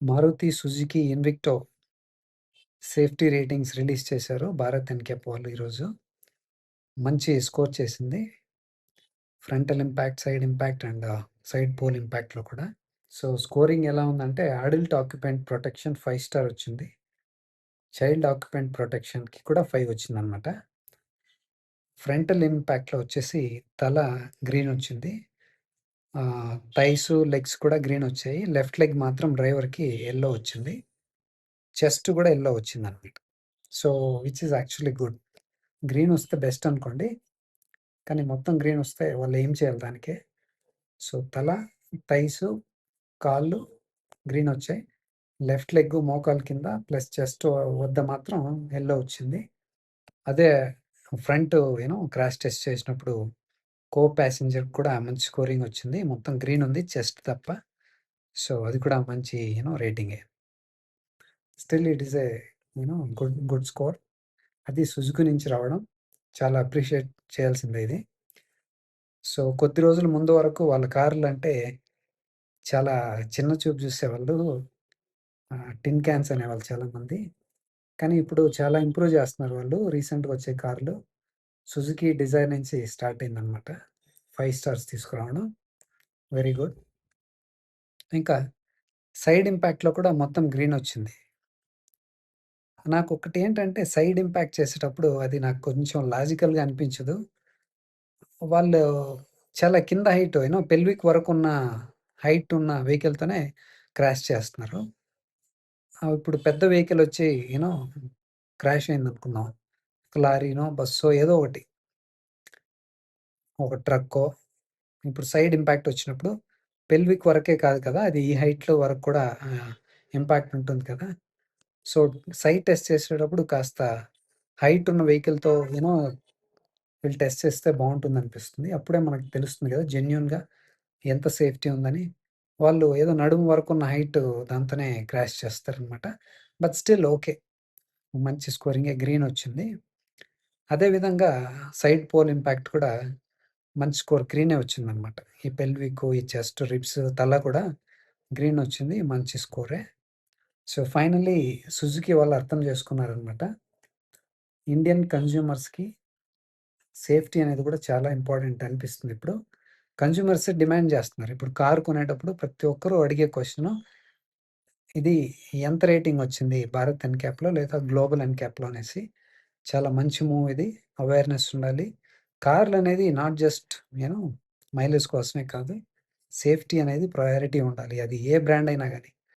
Maruti Suzuki Invicto safety ratings release చేశారు Bharat NCAP వాళ్ళు ఈరోజు. మంచి స్కోర్ చేసింది. Frontal impact, side impact and side pole ఇంపాక్ట్‌లో కూడా. సో, స్కోరింగ్ ఎలా ఉందంటే అడల్ట్ ఆక్యుపెంట్ ప్రొటెక్షన్ 5 స్టార్ వచ్చింది. చైల్డ్ ఆక్యుపెంట్ ప్రొటెక్షన్‌కి కూడా 5 వచ్చిందనమాట. ఫ్రంటల్ ఇంపాక్ట్‌లో వచ్చేసి తల గ్రీన్ వచ్చింది. థైస్, లెగ్స్ కూడా గ్రీన్ వచ్చాయి. లెఫ్ట్ లెగ్ మాత్రం డ్రైవర్‌కి యెల్లో వచ్చింది. చెస్ట్ కూడా యెల్లో వచ్చిందనమాట. So, which is actually good. Green వస్తే బెస్ట్ అనుకోండి. కానీ మొత్తం గ్రీన్ వస్తే వాళ్ళు ఏం చేయాలి దానికే. సో, తల, థైసు, కాళ్ళు గ్రీన్ వచ్చాయి. లెఫ్ట్ లెగ్ మోకాలు కింద ప్లస్ చెస్ట్ వద్ద మాత్రం యెల్లో వచ్చింది. అదే ఫ్రంట్ క్రాష్ టెస్ట్ చేసినప్పుడు కో ప్యాసింజర్‌కి కూడా మంచి స్కోరింగ్ వచ్చింది. మొత్తం గ్రీన్ ఉంది చెస్ట్ తప్ప. సో, అది కూడా మంచి రేటింగే. Still it is good good score. అది సుజుకి నుంచి రావడం చాలా అప్రిషియేట్ చేయాల్సిందే ఇది. సో, కొద్ది రోజుల ముందు వరకు వాళ్ళ కార్లంటే చాలా చిన్న చూపు జూసేవాళ్ళు. టిన్ క్యాన్స్ అనేవాళ్ళు చాలామంది. కానీ ఇప్పుడు చాలా ఇంప్రూవ్ జేస్తున్నారు వాళ్ళు. రీసెంట్‌గా వచ్చే కార్లు. సుజుకి డిజైర్ నుంచి స్టార్ట్ అయిందనమాట. 5 స్టార్స్ తీసుకురావడం. Very good. ఇంకా సైడ్ ఇంపాక్ట్‌లో కూడా మొత్తం గ్రీనొచ్చింది. నాకొకటేంటంటే సైడ్ ఇంపాక్ట్ చేసేటప్పుడు అది నాకు కొంచెం లాజికల్‌గా అనిపించదు. వాళ్ళు చాలా కింద హైట్ పెల్విక్ వరకున్న హైట్ ఉన్న వెహికల్‌తోనే క్రాష్ చేస్తున్నారు. ఇప్పుడు పెద్ద వెహికలొచ్చి క్రాష్ అయిందనుకుందాం. ఒక లారీనో, బస్సో ఏదో ఒకటి. ఒక ట్రక్కో ఇప్పుడు సైడ్ ఇంపాక్ట్ వచ్చినప్పుడు పెల్విక్ వరకే కాదు కదా! అది ఈ హైట్‌లో వరకు కూడా ఇంపాక్ట్ ఉంటుంది కదా! సో, సైడ్ టెస్ట్ చేసేటప్పుడు కాస్త హైట్ ఉన్న వెహికల్‌తో వీళ్ళు టెస్ట్ చేస్తే బావుంటుందనిపిస్తుంది. అప్పుడే మనకు తెలుస్తుంది కదా! జెన్యూన్‌గా ఎంత సేఫ్టీ ఉందని. వాళ్ళు ఏదో నడుము వరకున్న హైట్ దాంతోనే క్రాష్ చేస్తారనమాట. But still okay. మంచి స్కోరింగే గ్రీనొచ్చింది. అదే విధంగా సైడ్ పోల్ ఇంపాక్ట్ కూడా మంచి స్కోర్ గ్రీనే వచ్చిందనమాట. ఈ పెల్విక్, ఈ చెస్ట్, రిబ్స్, తల కూడా గ్రీనొచ్చింది. మంచి స్కోరే. సో, ఫైనల్లీ సుజుకి వాళ్ళు అర్థం చేసుకున్నారనమాట. ఇండియన్ కన్స్యూమర్స్‌కి సేఫ్టీ అనేది కూడా చాలా ఇంపార్టెంట్ అనిపిస్తుంది ఇప్పుడు. కన్స్యూమర్సే డిమాండ్ చేస్తున్నారు. ఇప్పుడు కారు కొనేటప్పుడు ప్రతి ఒక్కరు అడిగే క్వెషను ఇది ఎంత రేటింగ్ వచ్చింది భారత్ ఎన్‌క్యాప్‌లో లేదా గ్లోబల్ ఎన్‌క్యాప్‌లో అనేసి. చాలా మంచి మూవ్ ఇది. అవేర్‌నెస్ ఉండాలి. కార్లనేది నాట్ జస్ట్ మైలేజ్ కోసమే కాదు. సేఫ్టీ అనేది ప్రయారిటీ ఉండాలి. అది ఏ బ్రాండ్ అయినా గాని.